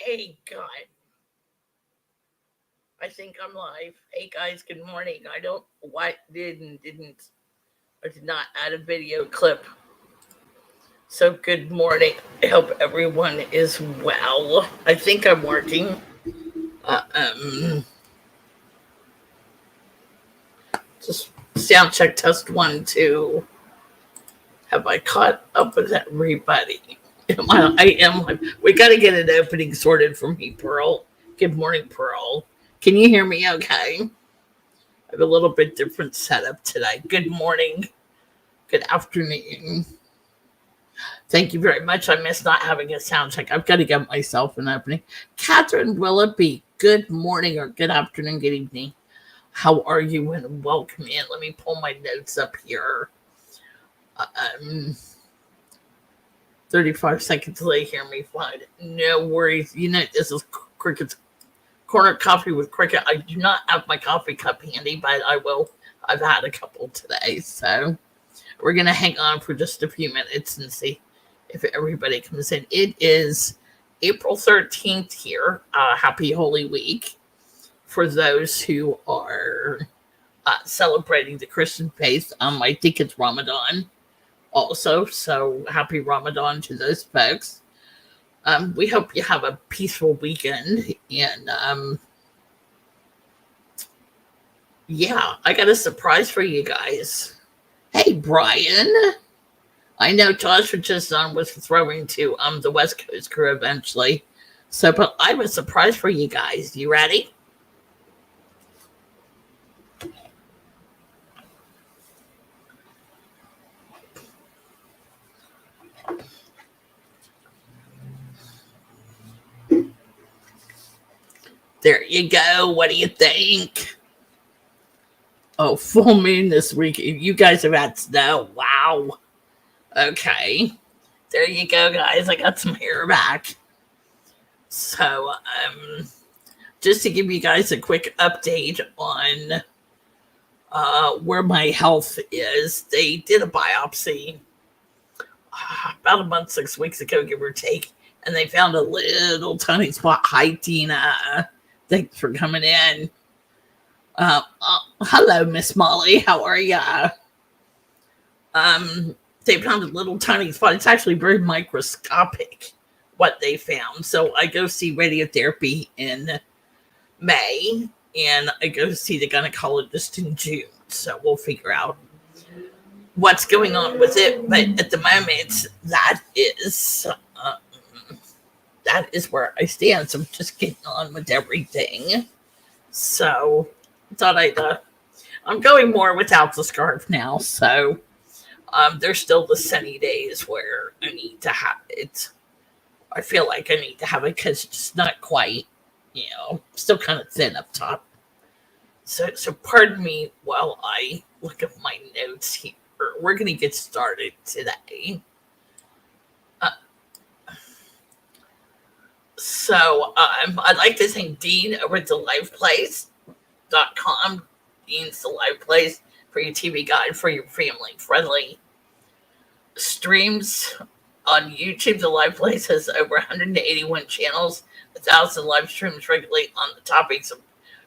Hey, God. I think I'm live. Hey, guys, good morning. I don't what didn't or did not add a video clip. So, good morning. I hope everyone is well. I think I'm working. Uh, um, just sound check test one, two. Have I caught up with everybody? I am. We got to get an opening sorted for me, Pearl. Good morning, Pearl. Can you hear me okay? I have a little bit different setup today. Good morning. Good afternoon. Thank you very much. I miss not having a sound check. I've got to get myself an opening. Catherine Willoughby, good morning or good afternoon, good evening. How are you and welcome in? Let me pull my notes up here. Um, 35 seconds till they hear me fine. No worries. You know, this is Cricket's Corner Coffee with Cricket. I do not have my coffee cup handy, but I will. I've had a couple today, so we're going to hang on for just a few minutes and see if everybody comes in. It is April 13th here. Happy Holy Week for those who are celebrating the Christian faith. I think it's Ramadan also, so happy Ramadan to those folks. We hope you have a peaceful weekend. And yeah, I got a surprise for you guys. Hey, Brian. I know Josh was throwing to the West Coast crew eventually. So, but I have a surprise for you guys. You ready? There you go. What do you think? Oh, full moon this week. You guys have had snow. Wow. Okay. There you go, guys. I got some hair back. So, just to give you guys a quick update on where my health is, they did a biopsy about a month, 6 weeks ago, give or take, and they found a little tiny spot. Hi, Tina. Thanks for coming in. Hello, Miss Molly. How are ya? They found a little tiny spot. It's actually very microscopic what they found. So I go see radiotherapy in May, and I go see the gynecologist in June. So we'll figure out what's going on with it. But at the moment, that is where I stand. So I'm just getting on with everything. So I thought I'm going more without the scarf now. So there's still the sunny days where I need to have it. I feel like I need to have it because it's not quite, still kind of thin up top. So pardon me while I look at my notes here. We're going to get started today. So I'd like to thank Dean over at thelifeplace.com. Dean's The Life Place for your TV guide for your family-friendly streams on YouTube. The Life Place has over 181 channels, 1,000 live streams regularly on the topics of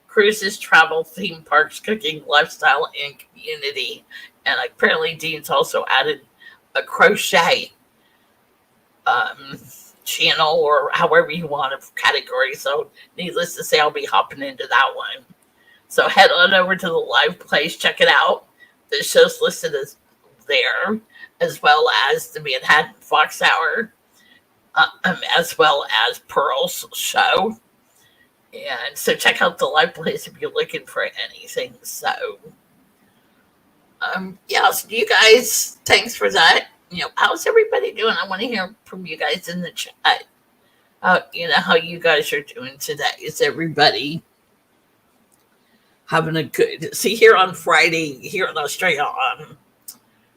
cruises, travel, theme parks, cooking, lifestyle, and community. And apparently Dean's also added a crochet channel, or however you want a category. So needless to say, I'll be hopping into that one. So head on over to the Live Place, check it out. The show's listed as there, as well as the Manhattan Fox Hour, as well as Pearl's show. And so check out the Live Place if you're looking for anything. So, so you guys, thanks for that. How's everybody doing? I want to hear from you guys in the chat. How you guys are doing today. Is everybody having a good... See, here on Friday, here in Australia,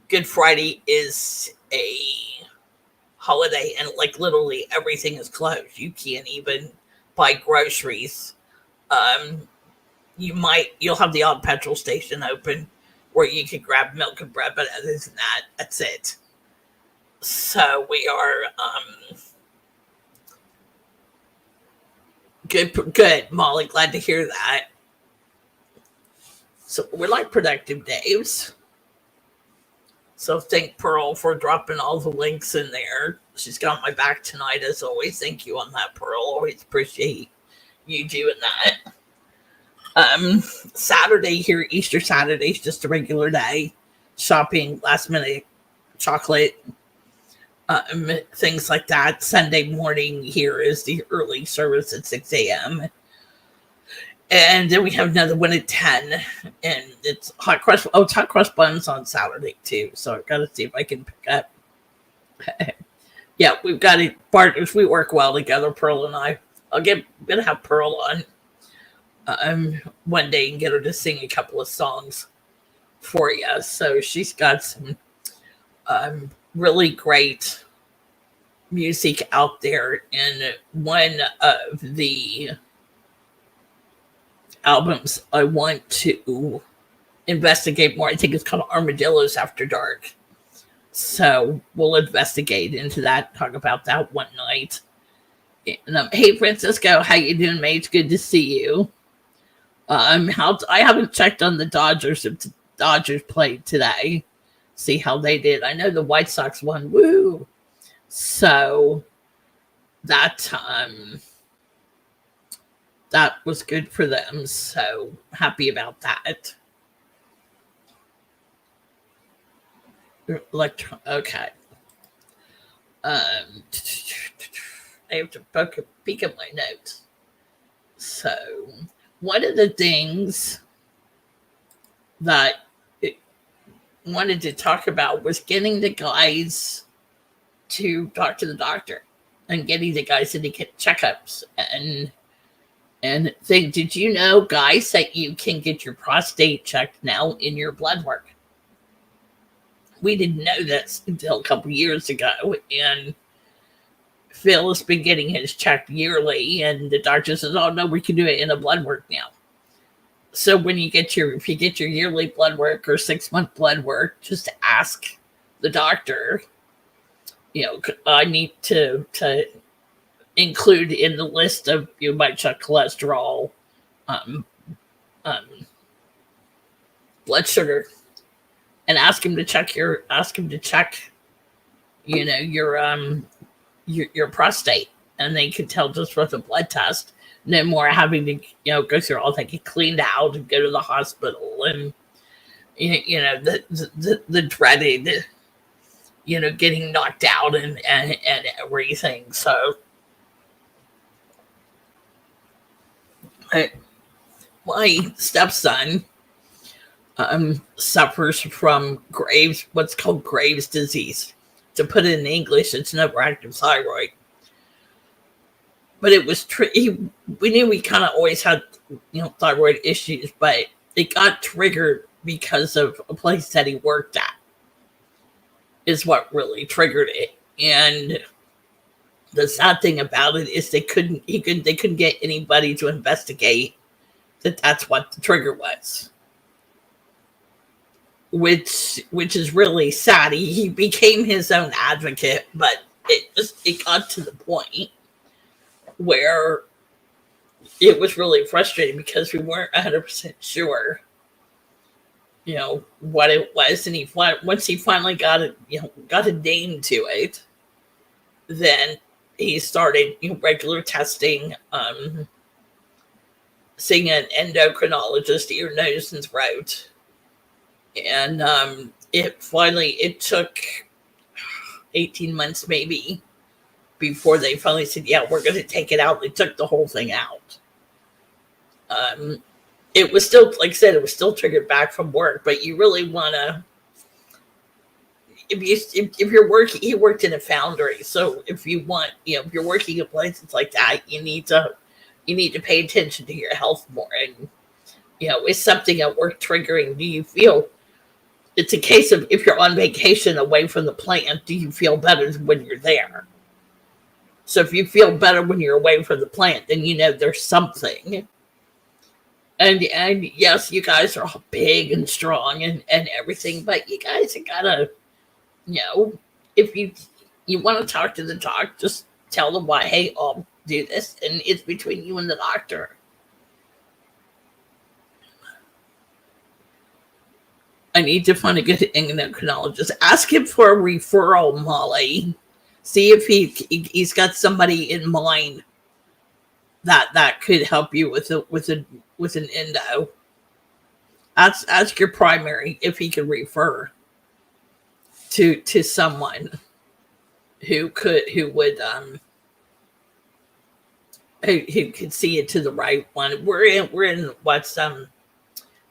Good Friday is a holiday, and like literally everything is closed. You can't even buy groceries. You'll have the odd petrol station open where you can grab milk and bread, but other than that, that's it. So we are Good, Molly. Glad to hear that. So we're like productive days. So thank Pearl for dropping all the links in there. She's got my back tonight, as always. Thank you on that, Pearl. Always appreciate you doing that. Saturday here, Easter Saturday is just a regular day. Shopping, last minute chocolate, things like that. Sunday morning here is the early service at 6 a.m. And then we have another one at 10. And it's hot cross. Oh, it's hot cross buns on Saturday too. So I've got to see if I can pick up. Yeah, we've got it. Partners. We work well together, Pearl and I. Gonna have Pearl on one day and get her to sing a couple of songs for you. So she's got some really great music out there. And one of the albums I want to investigate more, I think it's called Armadillos After Dark. So we'll investigate into that, talk about that one night. And, hey Francisco, how you doing, mate? It's good to see you. I haven't checked on the Dodgers if the Dodgers played today. See how they did. I know the White Sox won. Woo! So that was good for them. So happy about that. Okay. I have to peek at my notes. So one of the things that I wanted to talk about was getting the guys to talk to the doctor and getting the guys to get checkups and think, did you know, guys, that you can get your prostate checked now in your blood work? We didn't know this until a couple years ago, and Phil has been getting his checked yearly, and the doctor says, oh no, we can do it in a blood work now. So when if you get your yearly blood work or 6-month blood work, just ask the doctor, I need to include in the list of my check cholesterol, blood sugar, and ask him to check your prostate, and they can tell just with a blood test. No more having to go through all that, get cleaned out and go to the hospital, and the dreaded getting knocked out and everything. So my stepson suffers from what's called Graves' disease. To put it in English, it's an overactive thyroid. But it was we knew we kind of always had thyroid issues, but it got triggered because of a place that he worked at is what really triggered it. And the sad thing about it is they couldn't get anybody to investigate that's what the trigger was, which is really sad. He became his own advocate, but it got to the point where it was really frustrating because we weren't 100% sure, what it was. And once he finally got a name to it, then he started regular testing, seeing an endocrinologist, ear, nose, and throat. And it took 18 months maybe before they finally said, yeah, we're going to take it out. They took the whole thing out. It was still, like I said, it was still triggered back from work, but you really want to, if you're working, he worked in a foundry. So if you want, if you're working in places like that, you need to pay attention to your health more. And, is something at work triggering? Do you feel, it's a case of, if you're on vacation away from the plant, do you feel better than when you're there? So if you feel better when you're away from the plant, then there's something. And yes, you guys are all big and strong and everything, but you guys have gotta, if you want to talk to the doc, just tell them why. Hey, do this, and it's between you and the doctor. I need to find a good endocrinologist. Ask him for a referral, Molly. See if he's got somebody in mind that could help you with an endo. Ask your primary if he could refer to someone who could see it to the right one. We're in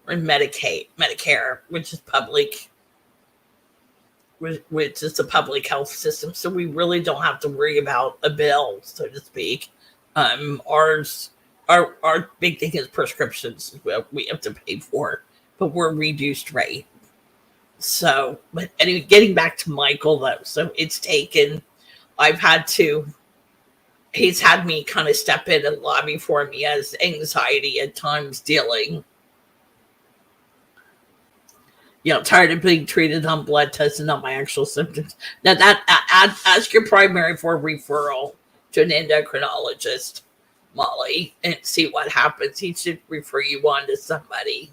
Medicare, which is public, which is the public health system. So we really don't have to worry about a bill, so to speak. Our big thing is prescriptions. We have to pay for, but we're reduced rate. So, but anyway, getting back to Michael though, so it's taken. He's had me kind of step in and lobby for him. He has anxiety at times dealing. Tired of being treated on blood tests and not my actual symptoms. Now ask your primary for a referral to an endocrinologist, Molly, and see what happens. He should refer you on to somebody.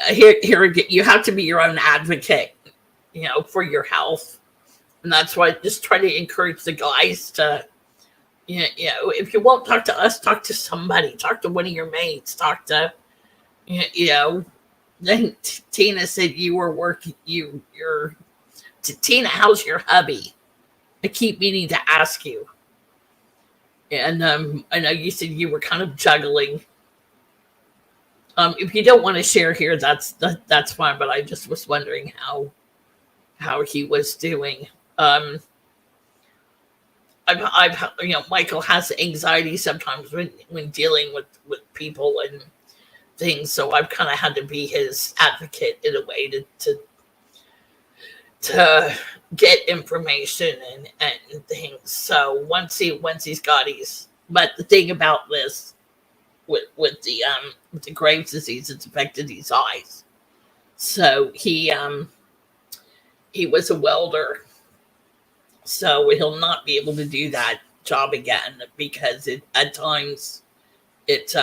Here again, you have to be your own advocate, for your health. And that's why I just try to encourage the guys to, if you won't talk to us, talk to somebody. Talk to one of your mates. Talk to, Then Tina said you were working. Tina, how's your hubby? I keep meaning to ask you. And I know you said you were kind of juggling. If you don't want to share here, that's fine. But I just was wondering how he was doing. Michael has anxiety sometimes when dealing with people and things, so I've kind of had to be his advocate in a way to get information and things. So once he's got but the thing about this with the Graves' disease, it's affected his eyes. So he was a welder, so he'll not be able to do that job again because at times if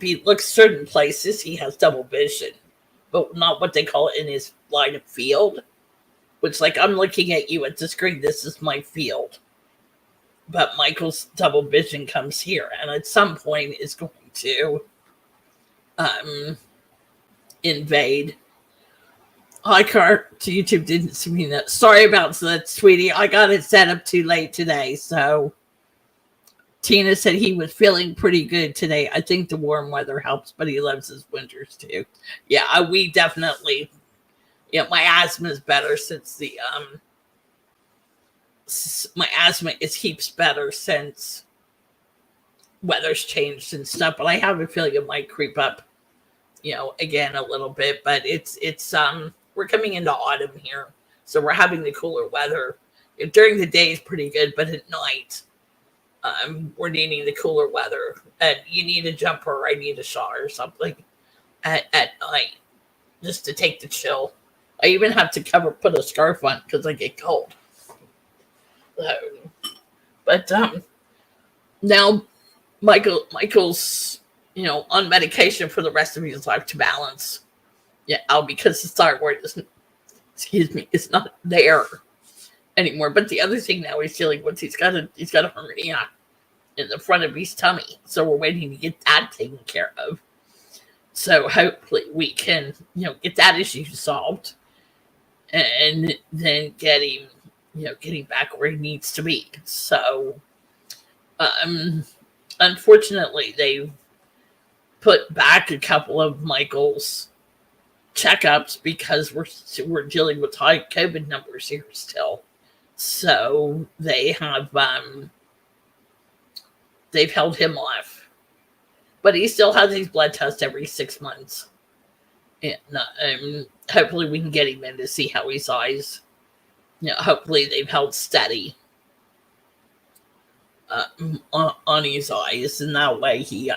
he looks certain places, he has double vision, but not what they call it in his line of field, which, like, I'm looking at you at the screen, this is my field. But Michael's double vision comes here, and at some point is going to invade. Hi, Cart to YouTube didn't see me. Sorry about that, sweetie. I got it set up too late today, so Tina said he was feeling pretty good today. I think the warm weather helps, but he loves his winters too. Yeah, we definitely. My asthma is better since my asthma is heaps better since weather's changed and stuff. But I have a feeling it might creep up, again a little bit. But it's we're coming into autumn here, so we're having the cooler weather. During the day is pretty good, but at night. We're needing the cooler weather, and you need a jumper, or I need a shawl or something at night just to take the chill. I even have to put a scarf on because I get cold. But now Michael's on medication for the rest of his life to balance. Because the thyroid it's not there anymore. But the other thing now he's dealing with, he's got a hernia in the front of his tummy, so we're waiting to get that taken care of. So hopefully we can, get that issue solved, and then get him, getting back where he needs to be. So, unfortunately, they've put back a couple of Michael's checkups because we're dealing with high COVID numbers here still. So they have they've held him off, but he still has his blood test every 6 months, and hopefully we can get him in to see how his eyes. Hopefully they've held steady on his eyes, and that way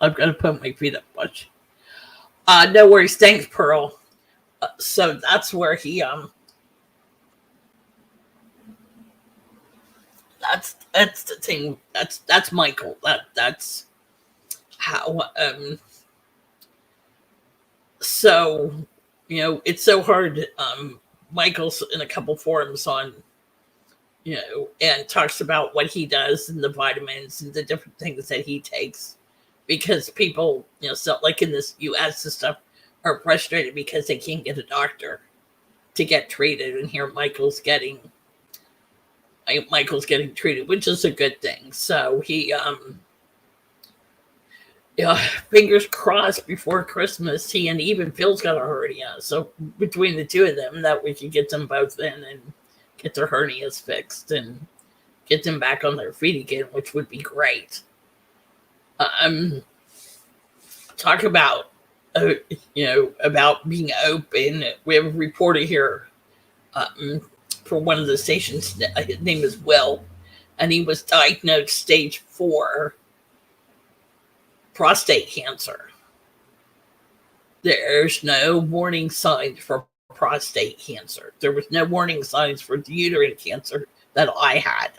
I've got to put my feet up much. No worries. Thanks, Pearl. So that's where he that's the thing. That's Michael. That's how so it's so hard. Michael's in a couple forums on and talks about what he does and the vitamins and the different things that he takes, because people so like in this US and stuff are frustrated because they can't get a doctor to get treated, and here Michael's getting treated, which is a good thing. So he fingers crossed before Christmas, he and even Phil's got a hernia. So between the two of them, that we can get them both in and get their hernias fixed and get them back on their feet again, which would be great. Talk about about being open. We have a reporter here for one of the stations. His name is Will, and he was diagnosed stage 4 prostate cancer. There's no warning signs for prostate cancer. There was no warning signs for uterine cancer that I had.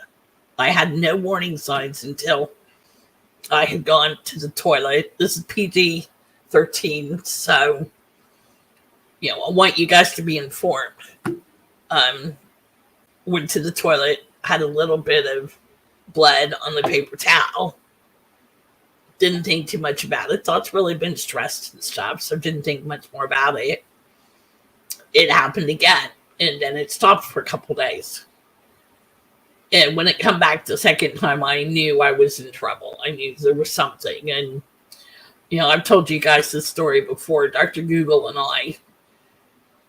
I had no warning signs until I had gone to the toilet. This is PG-13, so I want you guys to be informed. Went to the toilet, had a little bit of blood on the paper towel. Didn't think too much about it. Thought it's really been stressed and stuff, so didn't think much more about it. It happened again, and then it stopped for a couple days. And when it come back the second time, I knew I was in trouble. I knew there was something. And, I've told you guys this story before. Dr. Google and I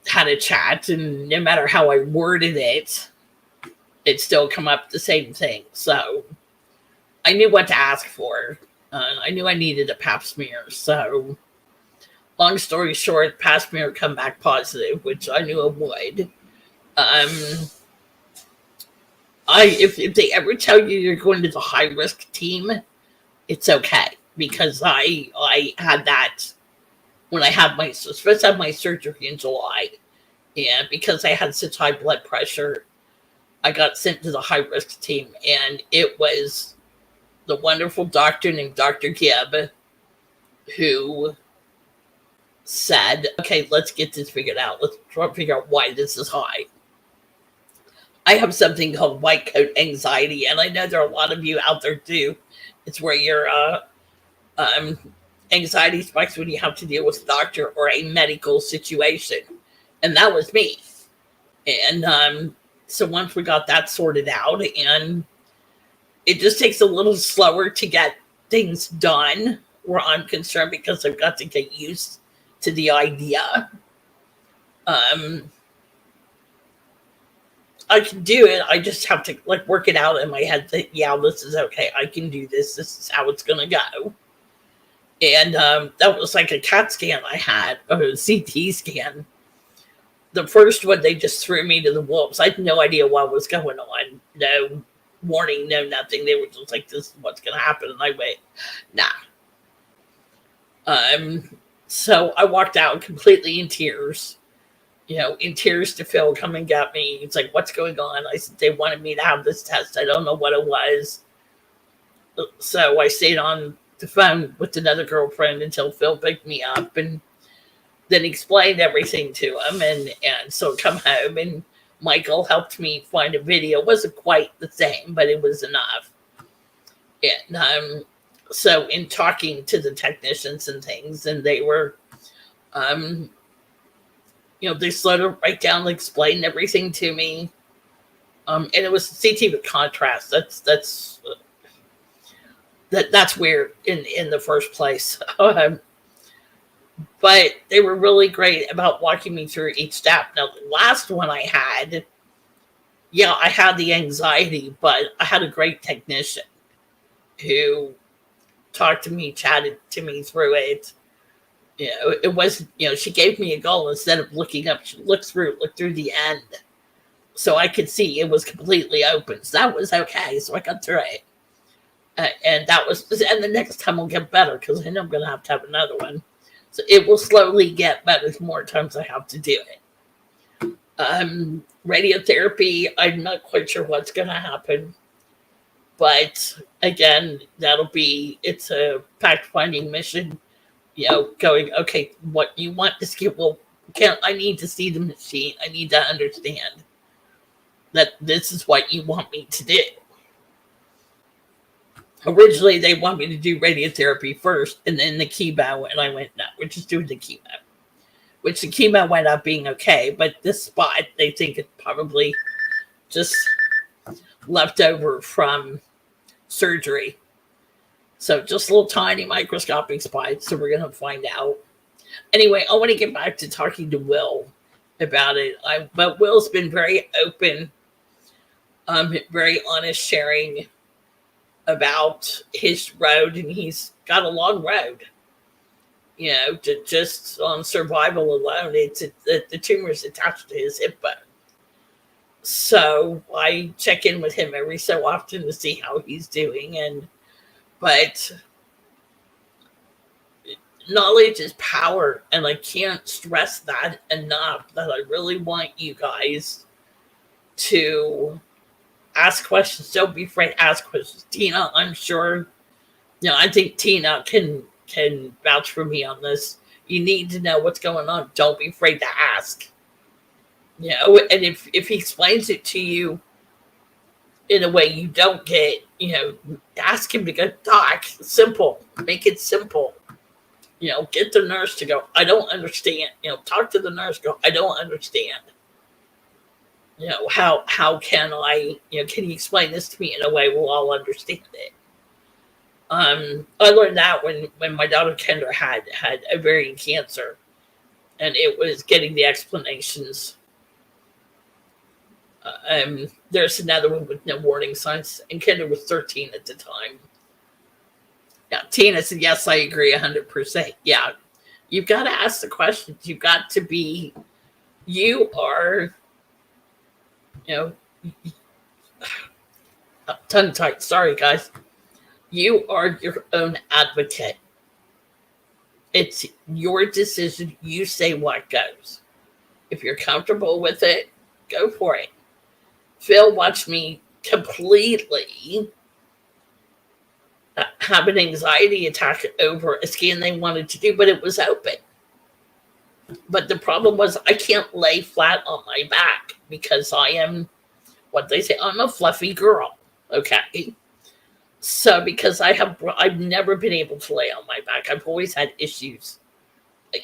had a chat, and no matter how I worded it, it still come up the same thing. So I knew what to ask for. I knew I needed a pap smear. So long story short, pap smear come back positive, which I knew it would. If they ever tell you you're going to the high risk team, it's okay, because I had that when I had supposed to have my surgery in July, and because I had such high blood pressure, I got sent to the high risk team, and it was the wonderful doctor named Dr. Gibb who said, "Okay, let's get this figured out. Let's try to figure out why this is high." I have something called white coat anxiety, and I know there are a lot of you out there too. It's where your anxiety spikes when you have to deal with a doctor or a medical situation, and that was me. And so once we got that sorted out, and it just takes a little slower to get things done where I'm concerned, because I've got to get used to the idea. I can do it. I just have to work it out in my head that, yeah, this is okay. I can do this. This is how it's going to go. And that was like a CAT scan I had, or a CT scan. The first one, they just threw me to the wolves. I had no idea what was going on. No warning, no nothing. They were just like, this is what's going to happen. And I went, nah. So I walked out completely in tears. In tears to Phil, come and get me. It's like, what's going on? I said, they wanted me to have this test. I don't know what it was. So I stayed on the phone with another girlfriend until Phil picked me up, and then explained everything to him. And so come home, and Michael helped me find a video. It wasn't quite the same, but it was enough. And so in talking to the technicians and things, and they were, they slowed it right down, explained everything to me. And it was CT with contrast. That's weird in the first place. But they were really great about walking me through each step. Now, the last one I had, I had the anxiety, but I had a great technician who talked to me, chatted to me through it. It was, she gave me a goal instead of looking up. She looked through the end, so I could see it was completely open. So that was okay. So I got through it, and the next time will get better, because I know I'm going to have another one. So it will slowly get better the more times I have to do it. Radiotherapy, I'm not quite sure what's going to happen. But again, it's a fact finding mission, going, okay, what you want to see? Well, I need to see the machine. I need to understand that this is what you want me to do. Originally, they want me to do radiotherapy first and then the chemo, and I went, no, we're just doing the chemo. Which the chemo went up being okay, but this spot, they think it's probably just left over from surgery. So just little tiny microscopic spots. So we're going to find out. Anyway, I want to get back to talking to Will about it. But Will's been very open, very honest, sharing about his road, and he's got a long road. To just on survival alone, the tumor is attached to his hip bone. So I check in with him every so often to see how he's doing, but knowledge is power, and I can't stress that enough, that I really want you guys to ask questions. Don't be afraid to ask questions. Tina, I'm sure, I think Tina can vouch for me on this. You need to know what's going on. Don't be afraid to ask. And if he explains it to you in a way you don't get, ask him to go, Doc, simple. Make it simple. Get the nurse to go, I don't understand. Talk to the nurse, go, I don't understand. How can I, can you explain this to me in a way we'll all understand it? I learned that when my daughter Kendra had ovarian cancer, and it was getting the explanations. There's another one with no warning signs, and Kendra was 13 at the time. Yeah, Tina said, yes, I agree 100%. Yeah, you've got to ask the questions. You've got to be, you are, tongue tight. Sorry, guys. You are your own advocate. It's your decision. You say what goes. If you're comfortable with it, go for it. Phil watched me completely have an anxiety attack over a scan they wanted to do, but it was open. But the problem was I can't lay flat on my back because I am, what they say, I'm a fluffy girl. Okay. So because I've never been able to lay on my back. I've always had issues,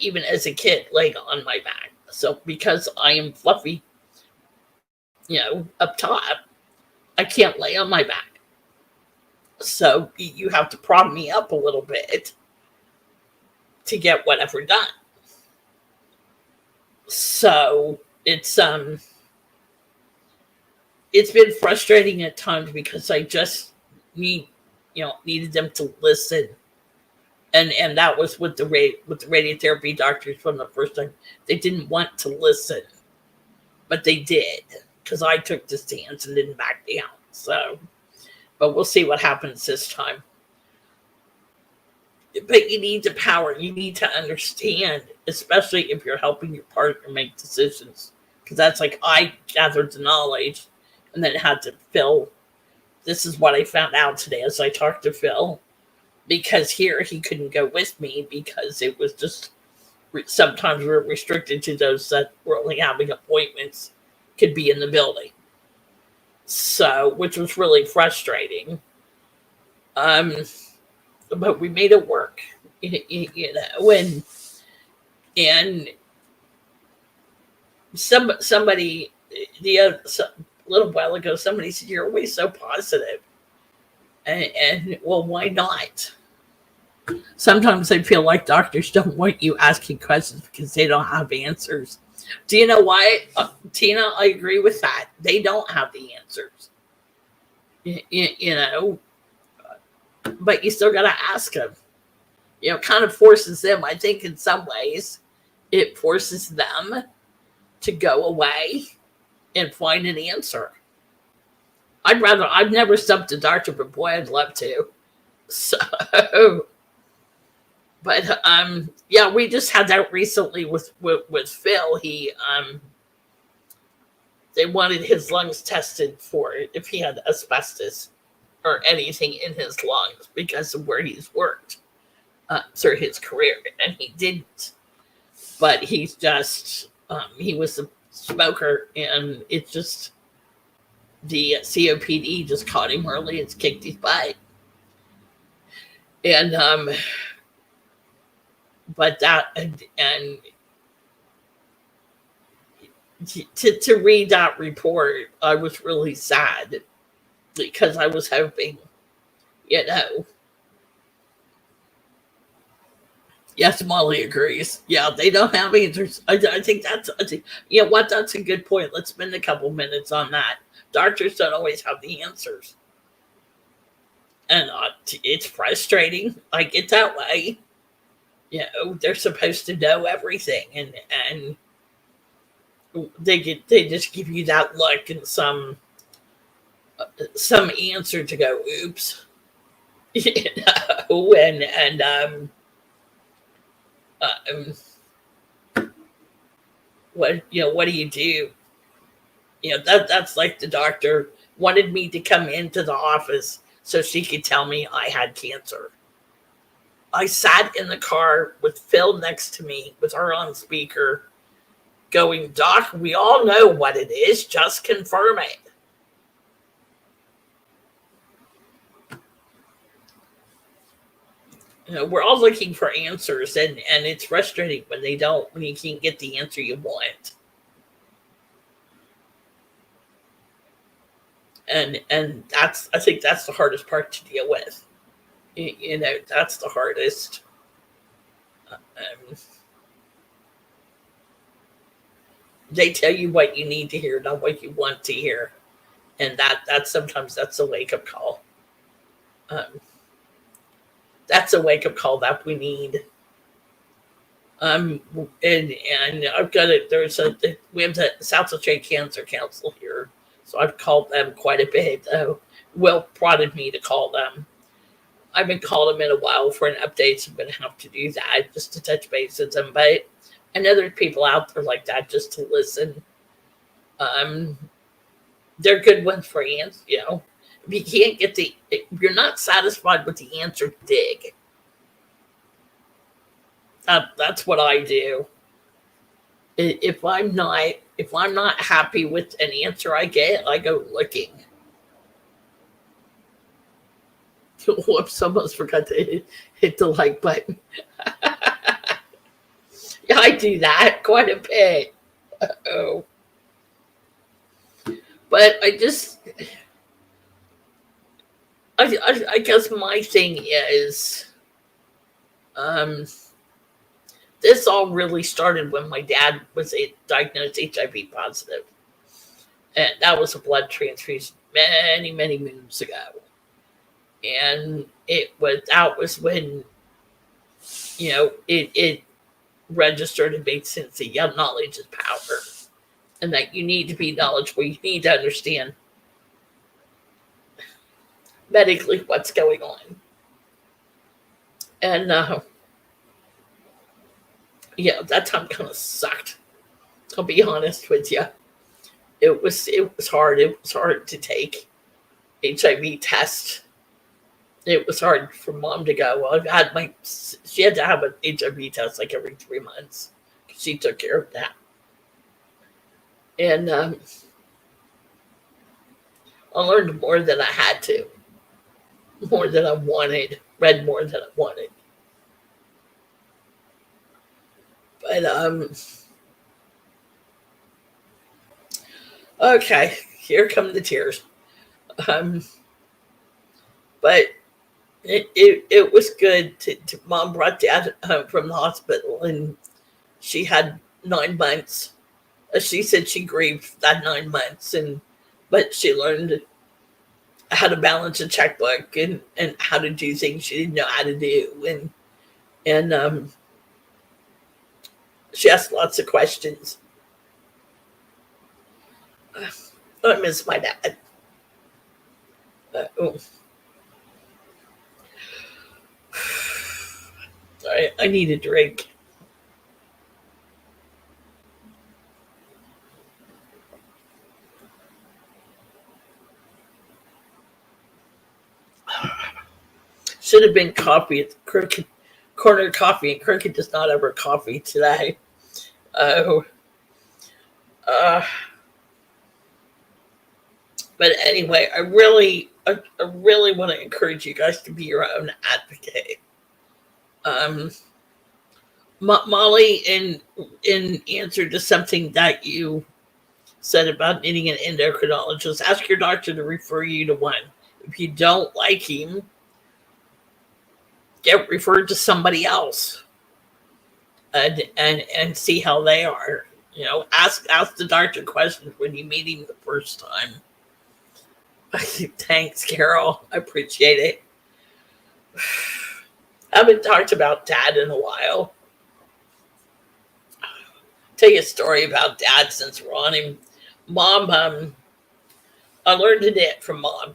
even as a kid, laying on my back. So because I am fluffy, up top, I can't lay on my back. So you have to prop me up a little bit to get whatever done. So it's been frustrating at times because I just needed them to listen, and that was with the radiotherapy doctors from the first time. They didn't want to listen, but they did, because I took the stance and didn't back down. So, but we'll see what happens this time. But you need the power. You need to understand, especially if you're helping your partner make decisions, because that's like I gathered the knowledge and then had to Phil. This is what I found out today as I talked to Phil, because here he couldn't go with me because it was just sometimes we're restricted to those that were only having appointments could be in the building. So, which was really frustrating. But we made it work, and somebody a little while ago, somebody said, you're always so positive. And well, why not? Sometimes I feel like doctors don't want you asking questions because they don't have answers. Do you know why? Tina, I agree with that. They don't have the answers. But you still got to ask them. Kind of forces them, I think in some ways, it forces them to go away and find an answer. I've never stumped a doctor, but boy, I'd love to. So, but yeah, we just had that recently with Phil. He They wanted his lungs tested for if he had asbestos or anything in his lungs because of where he's worked through his career, and he didn't. But he's just he was a smoker, and it's just the COPD just caught him early and kicked his butt. And but that and to read that report, I was really sad because I was hoping, you know. Yes, Molly agrees. Yeah, they don't have answers. I think you know what? That's a good point. Let's spend a couple minutes on that. Doctors don't always have the answers, and it's frustrating. I get that way. You know, they're supposed to know everything, and they just give you that look and some answer to go, oops, you know, and what what do you do? You know, that's like the doctor wanted me to come into the office so she could tell me I had cancer. I sat in the car with Phil next to me with her on speaker going, Doc, we all know what it is, just confirm it. You know, we're all looking for answers, and it's frustrating when you can't get the answer you want. And I think that's the hardest part to deal with. You know, that's the hardest. Um, they tell you what you need to hear, not what you want to hear, and that's sometimes that's a wake up call. Um, that's a wake up call that we need. Um, and I've got it. We have the South Australia Cancer Council here, so I've called them quite a bit. Will prodded me to call them. I haven't called them in a while for an update, so I'm going to have to do that just to touch base with them. But I know there's people out there like that just to listen. Um, they're good ones for answers. You know, if you can't get if you're not satisfied with the answer, dig. That's what I do. If I'm not happy with an answer I get, I go looking. Whoops! Almost forgot to hit the like button. Yeah, I do that quite a bit. Oh, but I guess my thing is, um, this all really started when my dad was diagnosed HIV positive, and that was a blood transfusion many moons ago. And that was when it registered and made sense that young knowledge is power, and that you need to be knowledgeable. You need to understand medically what's going on. And that time kind of sucked. I'll be honest with you. It was hard. It was hard to take HIV test. It was hard for mom to go. Well, she had to have an HIV test like every 3 months. She took care of that. And I learned more than I had to, more than I wanted, read more than I wanted. But okay, here come the tears. But it was good to mom brought dad home from the hospital, and she had 9 months. She said she grieved that 9 months, but she learned how to balance a checkbook and how to do things she didn't know how to do, and she asked lots of questions. I miss my dad. Oh. Sorry, I need a drink. Should have been coffee at the Crooked Corner Coffee, and Crooked does not have her coffee today. Oh, uh, but anyway, I really want to encourage you guys to be your own advocate. Um, Molly, in answer to something that you said about needing an endocrinologist, ask your doctor to refer you to one. If you don't like him, get referred to somebody else, and see how they are. You know, ask the doctor questions when you meet him the first time. Thanks, Carol. I appreciate it. I haven't talked about Dad in a while. Tell you a story about Dad since we're on him. Mom, I learned to knit from Mom.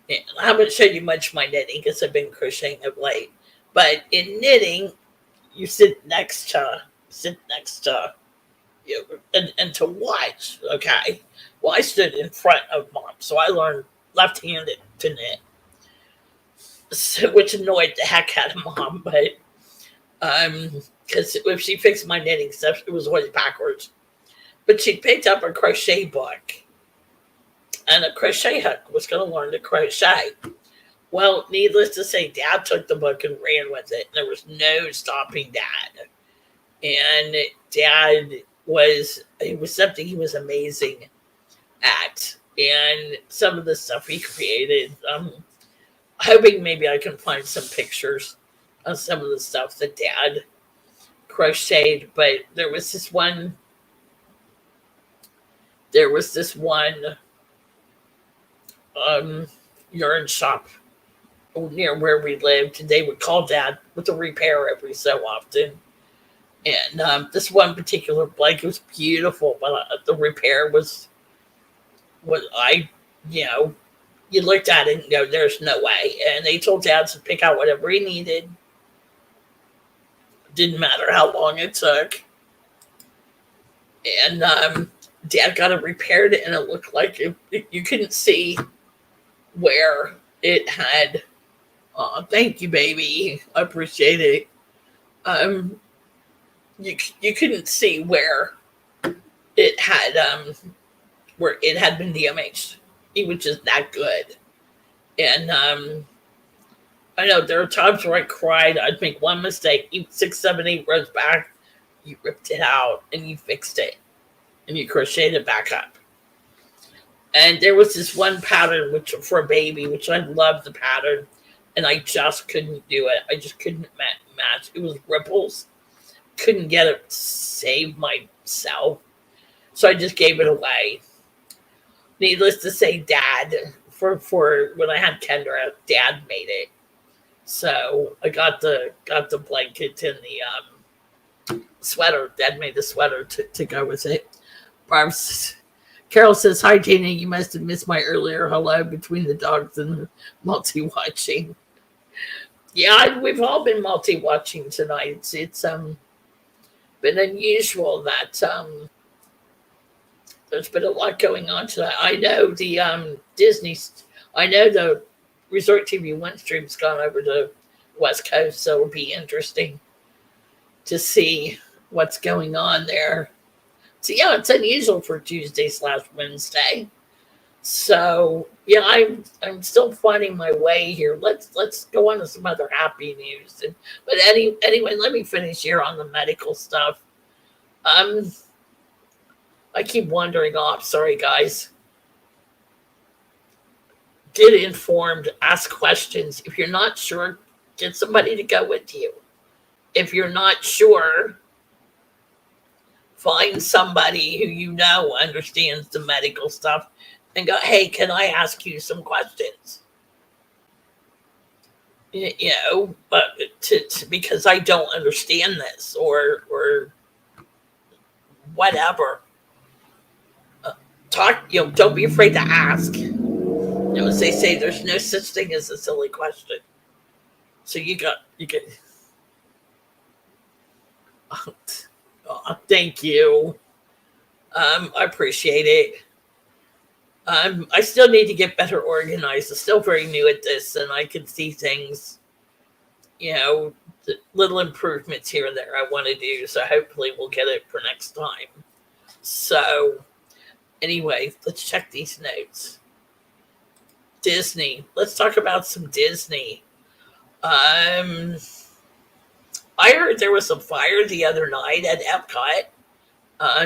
And I haven't showed you much of my knitting because I've been crocheting of late. But in knitting, you sit next to you and to watch. Okay, well, I stood in front of Mom, so I learned left-handed to knit, so, which annoyed the heck out of Mom. But because if she fixed my knitting stuff, it was always backwards. But she picked up a crochet book and a crochet hook, was going to learn to crochet. Well, needless to say, Dad took the book and ran with it. There was no stopping Dad. And Dad it was something he was amazing at. And some of the stuff he created, hoping maybe I can find some pictures of some of the stuff that Dad crocheted. But there was this one yarn shop near where we lived, and they would call Dad with a repair every so often. And this one particular blanket was beautiful, but the repair was what you looked at it and go, there's no way. And they told Dad to pick out whatever he needed. Didn't matter how long it took. And Dad got it repaired, and it looked like you couldn't see where it had. Thank you, baby. I appreciate it. You couldn't see where it had been damaged. He was just that good. And I know there are times where I cried. I'd make one mistake. 6, 7, 8 rows back, you ripped it out and you fixed it. And you crocheted it back up. And there was this one pattern which for a baby, which I loved the pattern, and I just couldn't do it. I just couldn't match. It was ripples. Couldn't get it to save myself. So I just gave it away. Needless to say, Dad, for when I had Kendra, Dad made it. So I got the blanket and the sweater. Dad made the sweater to go with it. Carol says, "Hi, Tina. You must have missed my earlier hello between the dogs and the multi-watching." Yeah, we've all been multi-watching tonight. It's been unusual that there's been a lot going on tonight. I know the Disney. I know the Resort TV One stream's gone over to West Coast, so it'll be interesting to see what's going on there. So yeah, it's unusual for Tuesday/Wednesday. So yeah, I'm still finding my way here. Let's go on to some other happy news. But anyway, let me finish here on the medical stuff. I keep wandering off. Sorry, guys. Get informed. Ask questions. If you're not sure, get somebody to go with you. If you're not sure, find somebody who you know understands the medical stuff and go, hey, can I ask you some questions? But because I don't understand this or whatever. Talk, don't be afraid to ask. As they say, there's no such thing as a silly question. So you get. Thank you. I appreciate it. I still need to get better organized. I'm still very new at this, and I can see things, you know, little improvements here and there I want to do. So hopefully we'll get it for next time. So anyway, let's check these notes. Disney. Let's talk about some Disney. Um, I heard there was a fire the other night at Epcot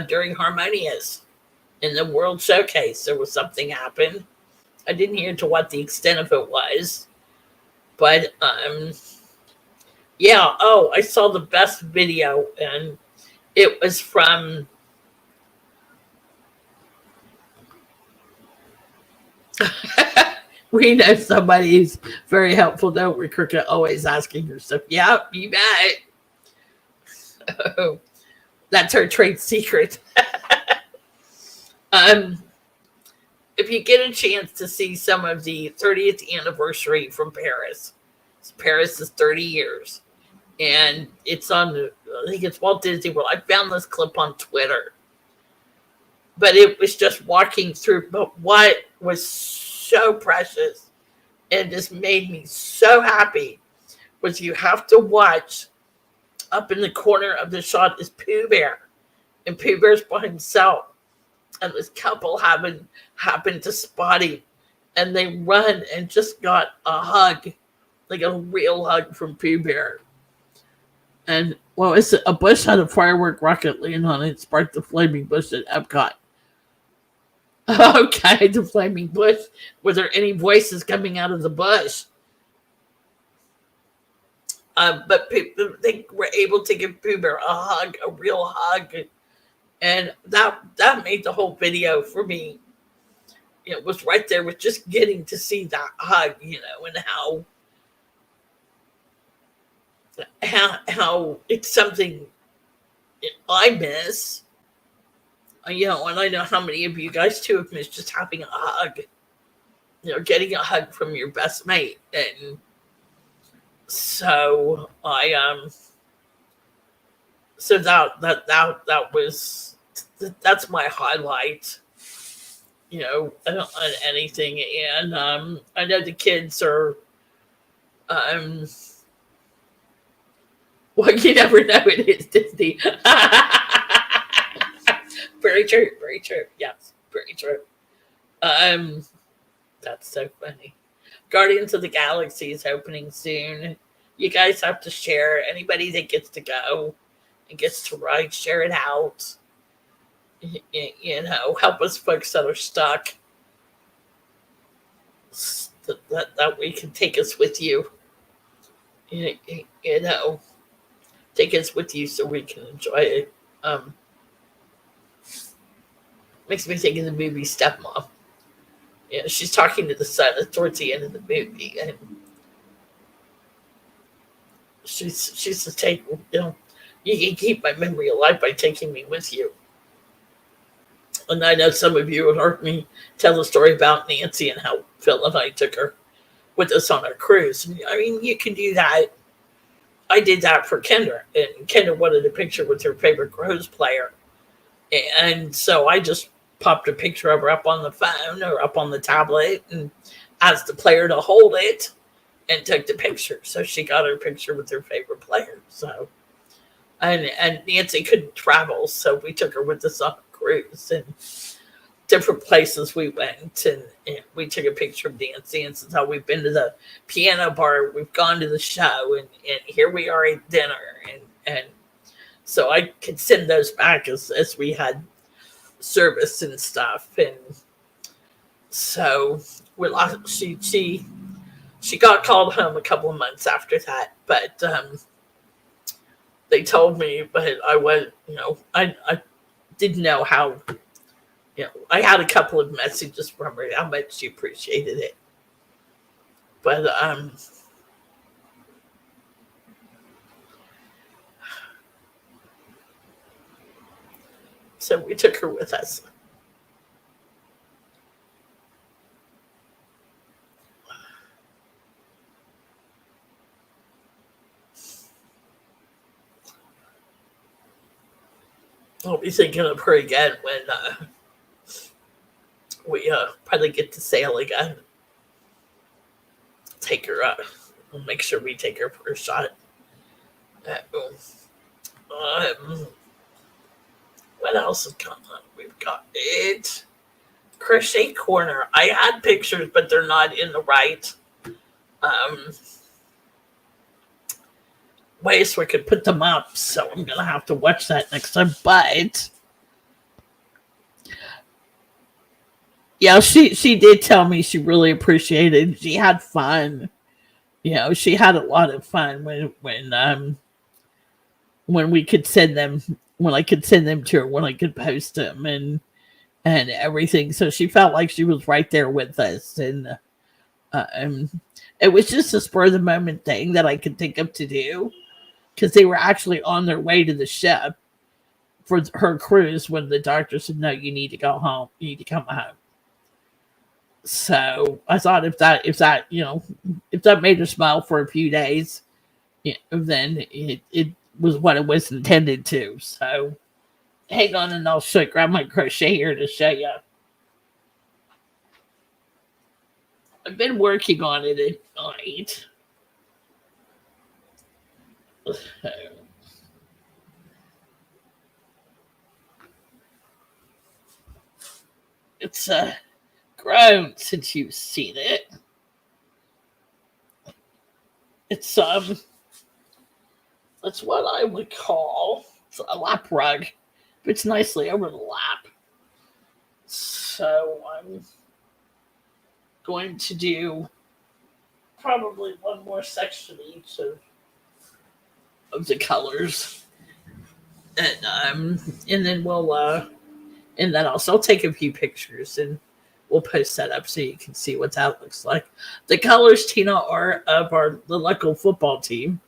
during Harmonious in the World Showcase. There was something happened. I didn't hear to what the extent of it was, but yeah. Oh, I saw the best video, and it was from. We know somebody's very helpful, don't we, Cricket? Always asking her stuff. Yep, you bet. Oh, that's her trade secret. um, if you get a chance to see some of the 30th anniversary from Paris, Paris is 30 years, and it's on. I think it's Walt Disney World. I found this clip on Twitter, but it was just walking through. But what was so precious and just made me so happy was you have to watch up in the corner of the shot is Pooh Bear, and Pooh Bear's by himself, and this couple happened to spot him, and they run and just got a hug, like a real hug from Pooh Bear. And well, it's a bush had a firework rocket land on it, sparked the flaming bush at Epcot. Okay, the flaming bush. Were there any voices coming out of the bush? But they were able to give Pooh Bear a hug, a real hug, and that made the whole video for me. It was right there with just getting to see that hug, and how it's something I miss. And I know how many of you guys too have missed just having a hug. Getting a hug from your best mate. And so so that was that's my highlight. On anything. And I know the kids are well, you never know, it is Disney. Very true, very true. Yes, very true. That's so funny. Guardians of the Galaxy is opening soon. You guys have to share. Anybody that gets to go and gets to ride, share it out. Help us folks that are stuck. That we can take us with you. Take us with you so we can enjoy it. Makes me think of the movie Stepmom. She's talking to the son towards the end of the movie, and she's the take. You can keep my memory alive by taking me with you. And I know some of you have heard me tell the story about Nancy and how Phil and I took her with us on our cruise. I mean, you can do that. I did that for Kendra, and Kendra wanted a picture with her favorite Crows player. And so I just popped a picture of her up on the phone or up on the tablet and asked the player to hold it and took the picture. So she got her picture with her favorite player. So, and Nancy couldn't travel, so we took her with us on a cruise and different places we went, and we took a picture of Nancy. And since how we've been to the piano bar, we've gone to the show, and here we are at dinner, and so I could send those back as we had service and stuff. And so she got called home a couple of months after that, but they told me, but I was, I didn't know how, I had a couple of messages from her, how much she appreciated it. But so we took her with us. I'll be thinking of her again we probably get to sail again. Take her up. We'll make sure we take her for a shot. Um, what else is going on? We've got it. Crochet corner. I had pictures, but they're not in the right way, so I could put them up. So I'm gonna have to watch that next time. But yeah, she did tell me she really appreciated it. She had fun. She had a lot of fun when we could send them, when I could send them to her, when I could post them and everything. So she felt like she was right there with us, and it was just a spur of the moment thing that I could think of to do, because they were actually on their way to the ship for her cruise when the doctor said, "No, you need to go home. You need to come home." So I thought if that made her smile for a few days, then it was what it was intended to. So hang on, and I'll grab my crochet here to show you. I've been working on it at night. It's grown since you've seen it. It's that's what I would call a lap rug. It's nicely over the lap. So I'm going to do probably one more section each of the colors, and then and then I'll take a few pictures and we'll post that up so you can see what that looks like. The colors, Tina, are of the local football team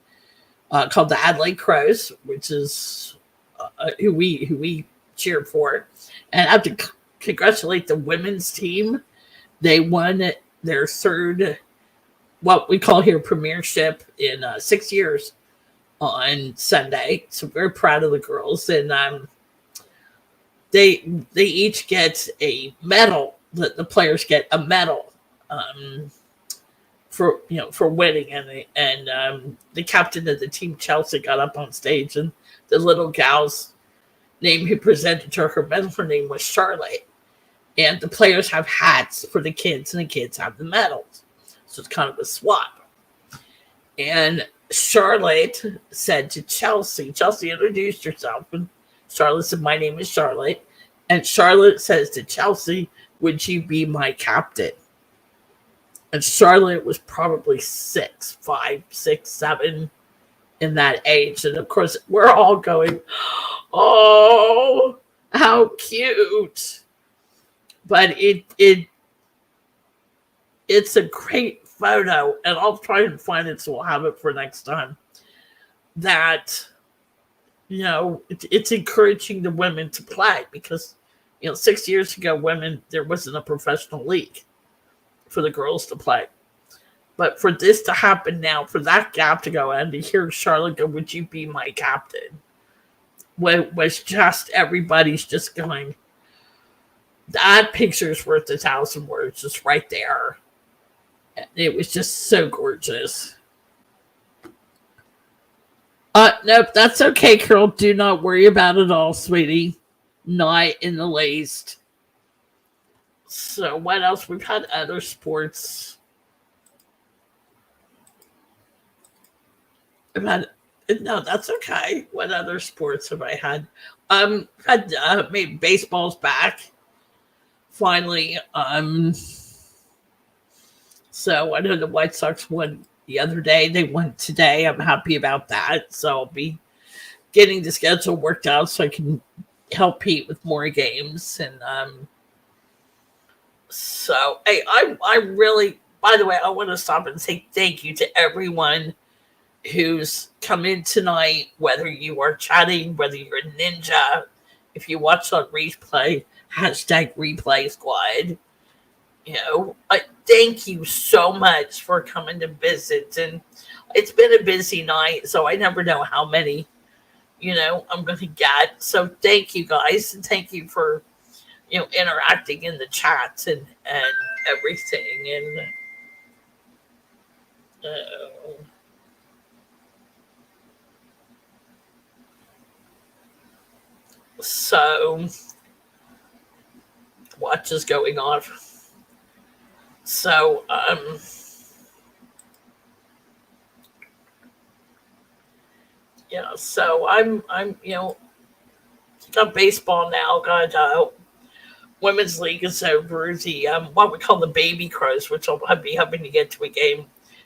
called the Adelaide Crows, which is who we cheer for. And I have to congratulate the women's team. They won their third, what we call here, premiership in 6 years on Sunday. So very proud of the girls, and they each get a medal. The players get a medal for winning, and the captain of the team, Chelsea, got up on stage, and the little gal's name who presented to her medal, her name was Charlotte, and the players have hats for the kids, and the kids have the medals, so it's kind of a swap. And Charlotte said to Chelsea, introduced herself, and Charlotte said, "My name is Charlotte," and Charlotte says to Chelsea, "Would you be my captain?" And Charlotte was probably 6, 5, 6, 7 in that age. And of course, we're all going, "Oh, how cute." But it's a great photo, and I'll try and find it so we'll have it for next time. That, it's encouraging the women to play, because 6 years ago, there wasn't a professional league for the girls to play. But for this to happen now, for that gap to go, and to hear Charlotte go, "Would you be my captain?" was just, everybody's just going, that picture's worth 1,000 words, just right there. It was just so gorgeous. Nope, that's okay, Carol. Do not worry about it all, sweetie. Not in the least. So what else? We've had other sports. No, that's okay. What other sports have I had? Maybe baseball's back. Finally. So I know the White Sox won the other day. They won today. I'm happy about that. So I'll be getting the schedule worked out so I can help Pete with more games. And so I really, by the way, I want to stop and say thank you to everyone who's come in tonight, whether you are chatting, whether you're a ninja, if you watch on replay, #replay squad. I thank you so much for coming to visit. And it's been a busy night, so I never know how many, I'm going to get. So thank you guys, and thank you for, interacting in the chats and everything. And uh, so what is going on? So so I'm got baseball now. Got women's league is over. The what we call the baby crows, which I'll be hoping to get to a game.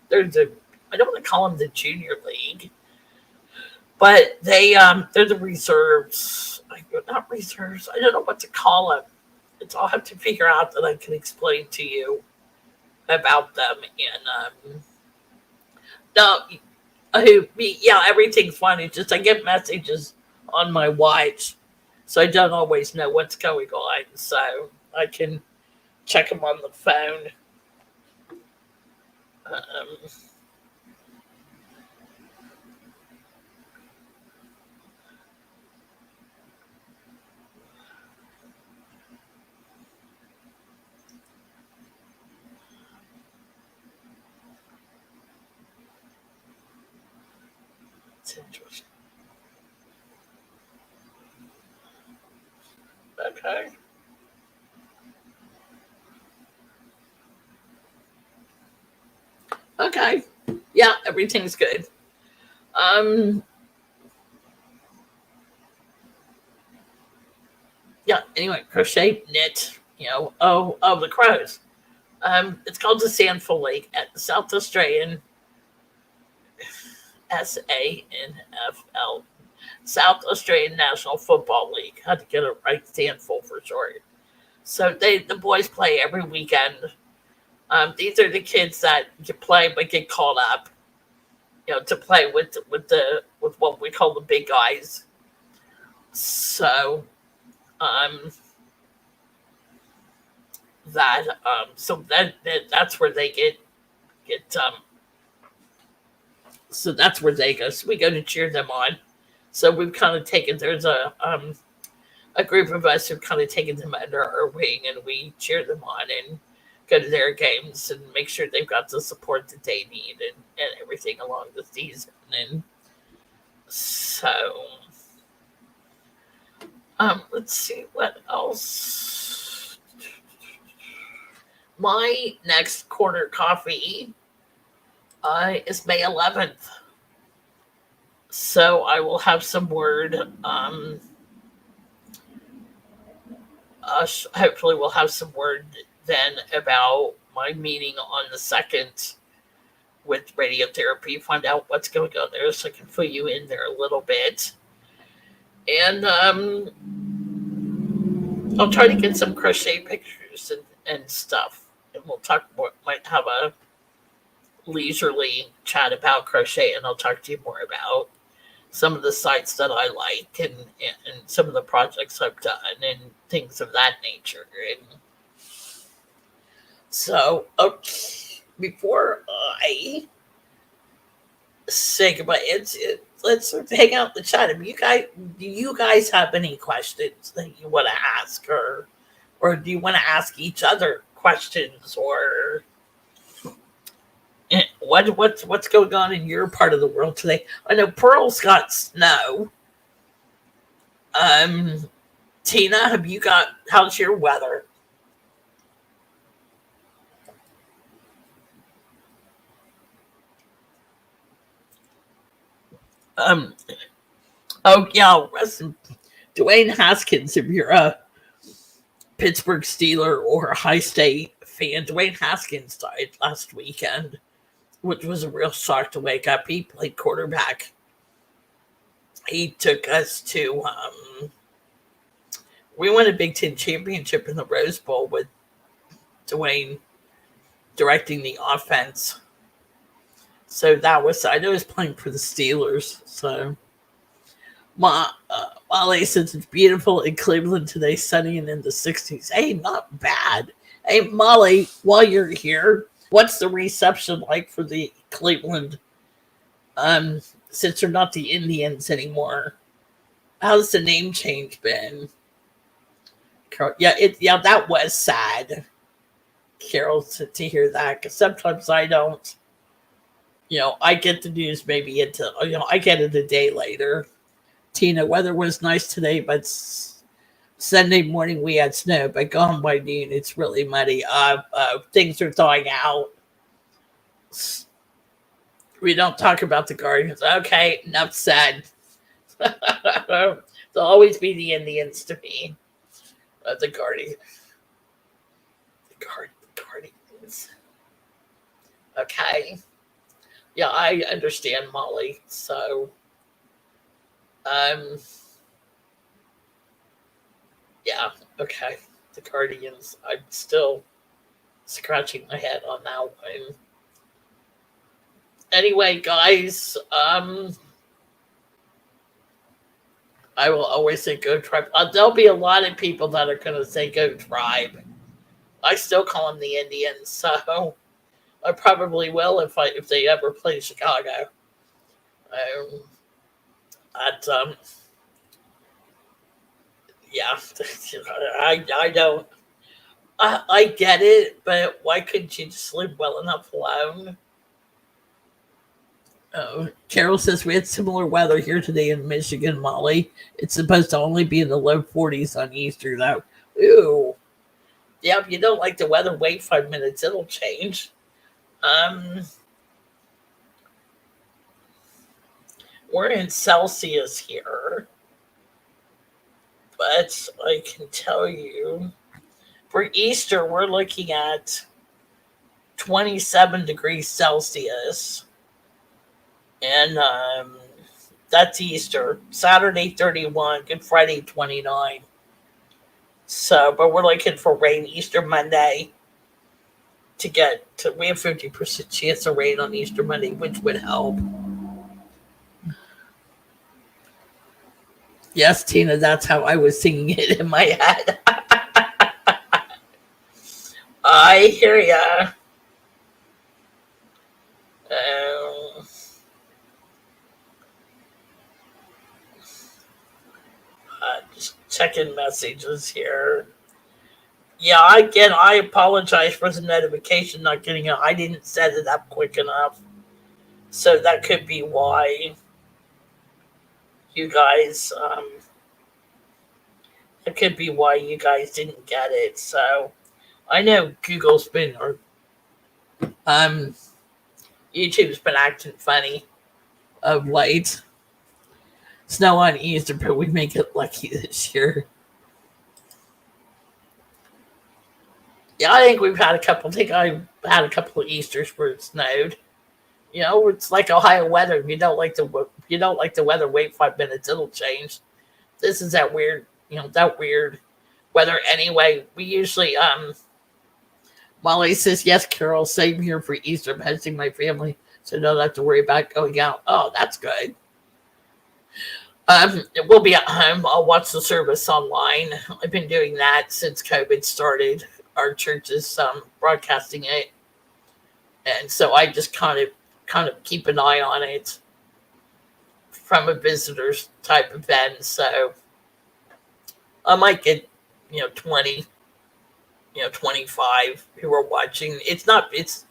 They're the I don't want to call them the junior league, but they're the reserves. Not reserves. I don't know what to call them. I'll have to figure out that I can explain to you about them. And no, yeah, everything's fine. It's just I get messages on my watch, so I don't always know what's going on. So I can check them on the phone. Um, it's interesting. Okay. Okay. Yeah, everything's good. Um, yeah, anyway, crochet, knit, the crows. It's called the Sandful Lake at the South Australian SANFL, South Australian National Football League. Had to get it right, Sandful for short. So the boys play every weekend. These are the kids that can play but get called up, to play with what we call the big guys. So um, that's where they get so that's where they go. So we go to cheer them on. So we've kind of taken there's a group of us who've kind of taken them under our wing, and we cheer them on and go to their games and make sure they've got the support that they need and everything along the season. And so let's see what else. My next corner coffee is May 11th. So I will have some word. Hopefully, we'll have some word then about my meeting on the 2nd with radiotherapy. Find out what's going on there so I can fill you in there a little bit. And I'll try to get some crochet pictures and stuff. And we'll talk more, might have a leisurely chat about crochet, and I'll talk to you more about some of the sites that I like and some of the projects I've done and things of that nature. And so, okay, before I say goodbye, let's hang out in the chat. Do you guys have any questions that you want to ask, or do you want to ask each other questions, or what's going on in your part of the world today? I know Pearl's got snow. Tina, how's your weather? Um, oh yeah, Dwayne Haskins, if you're a Pittsburgh Steeler or a High State fan, Dwayne Haskins died last weekend, which was a real shock to wake up. He played quarterback. He took us to we won a Big Ten championship in the Rose Bowl with Dwayne directing the offense. So that was, I know he was playing for the Steelers. So Molly says it's beautiful in Cleveland today, sunny and in the 60s. Hey, not bad. Hey, Molly, while you're here, what's the reception like for the Cleveland? Since they're not the Indians anymore, how's the name change been? Carol, yeah, that was sad, Carol, to hear that, because sometimes I don't. I get the news maybe I get it a day later. Tina, weather was nice today, but Sunday morning we had snow, but gone by noon it's really muddy. Things are thawing out. We don't talk about the Guardians. Okay, enough said. They'll always be the Indians to me. The Guardians. The Guardians. Okay. Yeah, I understand, Molly. So, yeah, okay. The Guardians. I'm still scratching my head on that one. Anyway, guys, I will always say go tribe. There'll be a lot of people that are going to say go tribe. I still call them the Indians, so I probably will if they ever play Chicago. But yeah, I don't. I get it, but why couldn't you just live well enough alone? Carol says we had similar weather here today in Michigan, Molly. It's supposed to only be in the low 40s on Easter, though. Ooh. Yeah, if you don't like the weather, wait 5 minutes. It'll change. We're in Celsius here. But I can tell you, for Easter, we're looking at 27 degrees Celsius. And that's Easter. Saturday 31, Good Friday 29. So, but we're looking for rain Easter Monday we have 50% chance of rain on Easter Monday, which would help. Yes, Tina, that's how I was singing it in my head. I hear ya. Just checking messages here. Yeah, I apologize for the notification not getting it. I didn't set it up quick enough. So that could be why you guys, it could be why you guys didn't get it. So I know Google's been, or YouTube's been acting funny of late. Snow on Easter, but we make it lucky this year. Yeah, I think we've had a couple. I think I had a couple of Easters where it snowed. It's like Ohio weather. If you don't like the weather, wait 5 minutes. It'll change. This is that weird weather. Anyway, we usually Molly says yes, Carol. Same here for Easter. I'm hosting my family, so don't have to worry about going out. Oh, that's good. We'll be at home. I'll watch the service online. I've been doing that since COVID started. Our church is broadcasting it, and so I just kind of keep an eye on it from a visitors type event. So I might get 20, 25 who are watching. It's not there's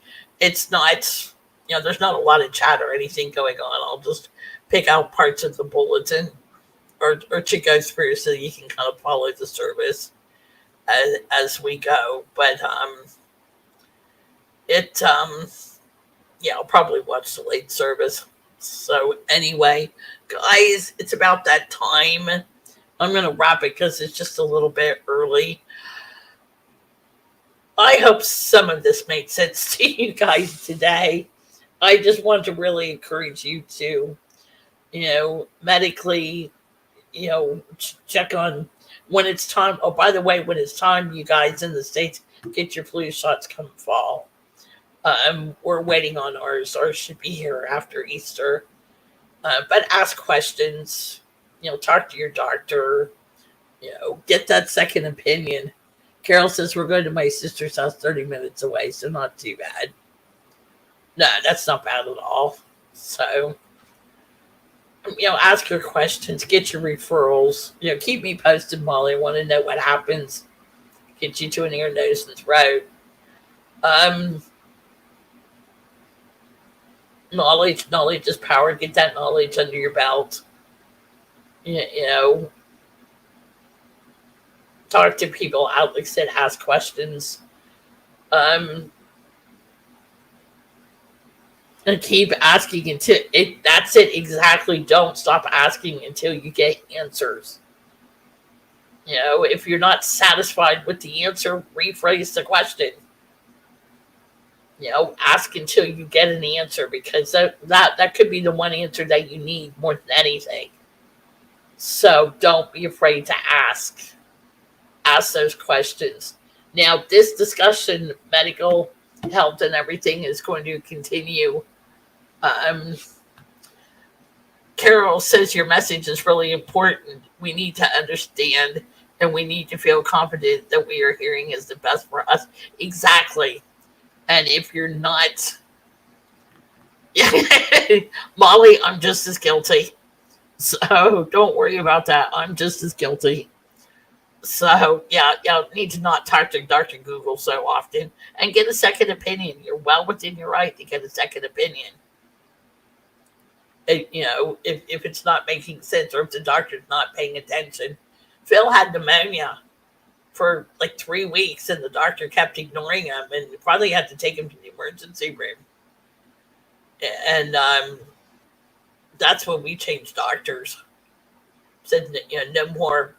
not a lot of chat or anything going on. I'll just pick out parts of the bulletin or to go through so you can kind of follow the service as we go. But I'll probably watch the late service. So anyway, guys, it's about that time. I'm going to wrap it because it's just a little bit early. I hope some of this made sense to you guys today. I just want to really encourage you to, medically, check on when it's time. Oh, by the way, when it's time, you guys in the States, get your flu shots come fall. We're waiting on ours. Ours should be here after Easter. But ask questions, talk to your doctor, get that second opinion. Carol says we're going to my sister's house 30 minutes away, so not too bad. No, that's not bad at all. So, ask your questions, get your referrals. Keep me posted, Molly. I want to know what happens Get you to an ear, nose, and throat. Um, knowledge is power. Get that knowledge under your belt. You know, talk to people out. Like I said, ask questions. Um, and keep asking until it. That's it exactly. Don't stop asking until you get answers. If you're not satisfied with the answer, rephrase the question. Ask until you get an answer, because that could be the one answer that you need more than anything. So don't be afraid to ask those questions. Now, this discussion, medical health and everything, is going to continue. um, Carol says your message is really important. We need to understand, and we need to feel confident that we are hearing is the best for us. Exactly. And if you're not, Molly, I'm just as guilty. So don't worry about that. I'm just as guilty. So yeah, need to not talk to Dr. Google so often and get a second opinion. You're well within your right to get a second opinion. If it's not making sense, or if the doctor's not paying attention. Phil had pneumonia for like 3 weeks, and the doctor kept ignoring him, and finally had to take him to the emergency room. And that's when we changed doctors. Said no more.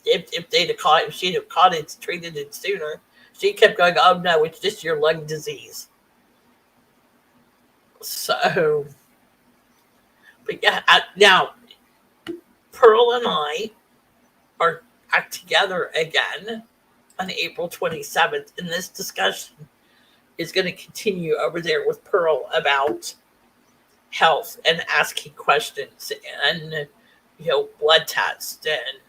If they'd have caught, if she'd have caught it, treated it sooner. She kept going, oh no, it's just your lung disease. So, but yeah, now Pearl and I are back together again on April 27th, and this discussion is going to continue over there with Pearl about health and asking questions and blood tests, and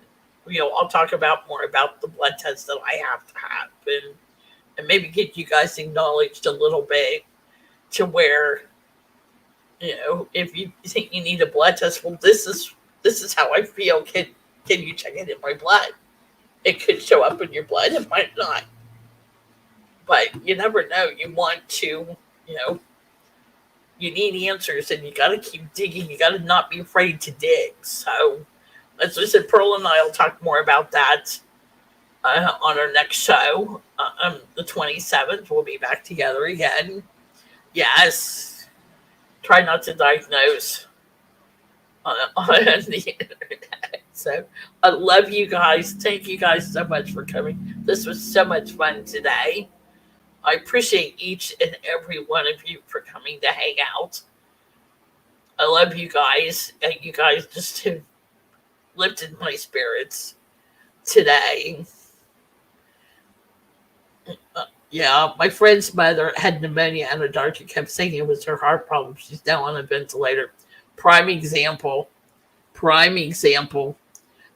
I'll talk about more about the blood tests that I have to have, and maybe get you guys acknowledged a little bit to where if you think you need a blood test, well, this is how I feel. Can you check it in my blood? It could show up in your blood, it might not, but you never know. You want to, you need answers, and you got to keep digging. You got to not be afraid to dig. So, as I said, Pearl and I will talk more about that on our next show. The 27th, we'll be back together again. Yes, try not to diagnose on the internet. So, I love you guys. Thank you guys so much for coming. This was so much fun today. I appreciate each and every one of you for coming to hang out. I love you guys. And you guys just have lifted my spirits today. Yeah, my friend's mother had pneumonia, and the doctor kept saying it was her heart problem. She's now on a ventilator. Prime example.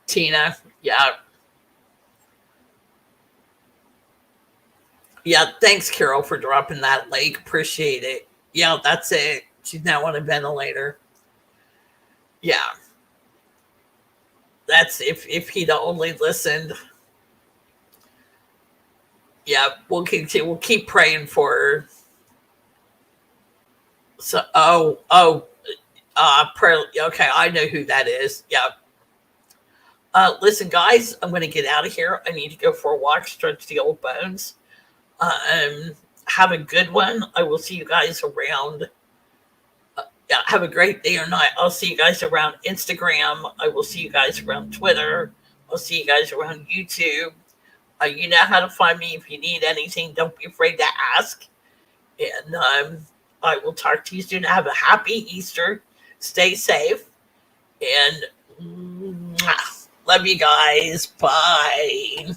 Tina. Yeah, thanks, Carol, for dropping that link. Appreciate it. Yeah, that's it. She's now on a ventilator. Yeah. That's if he'd only listened. Yeah, we'll keep praying for her. So prayer, okay, I know who that is. Yeah. Listen, guys, I'm gonna get out of here. I need to go for a walk, stretch the old bones. Have a good one. I will see you guys around. Have a great day or night. I'll see you guys around Instagram. I will see you guys around Twitter. I'll see you guys around YouTube. You know how to find me. If you need anything, don't be afraid to ask. And I will talk to you soon. Have a happy Easter. Stay safe. And love you guys. Bye.